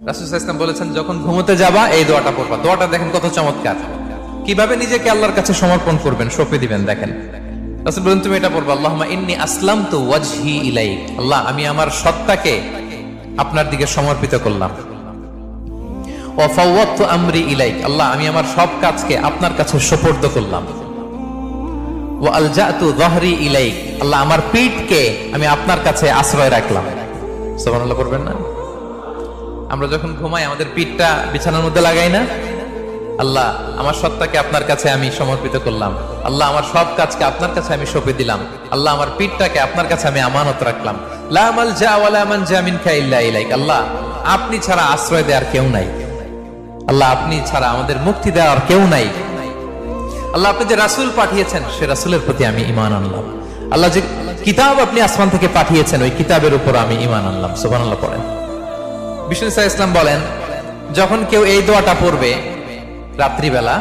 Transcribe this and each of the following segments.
রাসূল সাল্লাল্লাহু আলাইহি ওয়াসাল্লাম বলেছেন, যখন ঘুমোতে যাবা এই দোয়াটা পড়বা। দোয়াটা দেখেন কত চমৎকার, কিভাবে নিজেকে আল্লাহর কাছে সমর্পণ করবেন, সঁপে দিবেন। দেখেন রাসূল বলেন, তুমি এটা পড়বা, আল্লাহুম্মা ইন্নী আসলামতু ওয়াজহি ইলাইক, আল্লাহ আমি আমার সত্তাকে আপনার দিকে সমর্পিত করলাম। ওয়া ফাওয়াদতু আমরি ইলাইক, আল্লাহ আমি আমার সব কাজকে আপনার কাছে সুপর্দ করলাম। ওয়া আলজাতু যহরি ইলাইক, আল্লাহ আমার পিঠকে আমি আপনার কাছে আশ্রয় রাখলাম। সুবহানাল্লাহ পড়বেন না? আমরা যখন ঘুমাই আমাদের পিঠটা বিছানার মধ্যে লাগাই না? আল্লাহ আমার সত্তাকে আপনার কাছে আমি সমর্পিত করলাম, আল্লাহ আমার সব কাজকে আপনার কাছে আমি সঁপে দিলাম, আল্লাহ আমার পিঠটাকে আপনার কাছে আমি আমানত রাখলাম। লা মালজা ওয়ালা মানজা মিনকা ইল্লা ইলাইক, আল্লাহ আপনি ছাড়া আশ্রয় দেওয়ার কেউ নাই, আল্লাহ আপনি ছাড়া আমাদের মুক্তি দেওয়ার কেউ নাই। আল্লাহ আপনি যে রাসূল পাঠিয়েছেন সে রাসূলের প্রতি আমি ঈমান আনলাম। আল্লাহ যে কিতাব আপনি আসমান থেকে পাঠিয়েছেন ওই কিতাবের উপর আমি ঈমান আনলাম। সুবহানাল্লাহ পড়েন। বিষ্ণু ইসলাম বলেন, যখন কেউ এই দোয়াটা পড়বে রাত্রিবেলা,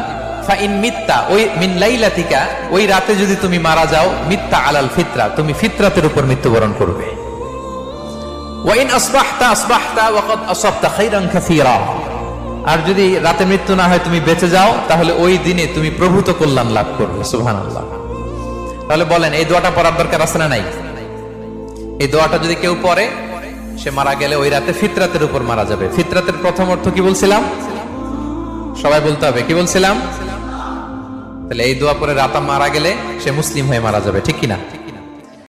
ফা ইন মিত্তা, ওই মিন লাইলাতিকা, ওই রাতে যদি তুমি মারা যাও, মিত্তা আলাল ফিতরা, তুমি ফিতরাতের উপর মৃত্যুবরণ করবে। ওয়া ইন আসবাহতা আসবাহতা ওয়া ক্বাদ আসাবতা খাইরান কাসীরা, আর যদি রাতে মৃত্যু না হয় তুমি বেঁচে যাও, তাহলে ওই দিনে তুমি প্রভূত কল্যাণ লাভ করবে। সুবহানাল্লাহ। তাহলে বলেন এই দোয়াটা পড়ার দরকার আছে না নাই? এই দোয়াটা যদি কেউ পড়ে, সে মারা গেলে ওই রাতে ফিতরাতের উপর মারা যাবে। ফিতরাতের প্রথম অর্থ কি বলছিলাম? সবাই বলতে হবে, কি বলছিলাম? তাহলে এই দোয়া পরে রাতে মারা গেলে সে মুসলিম হয়ে মারা যাবে, ঠিক কিনা?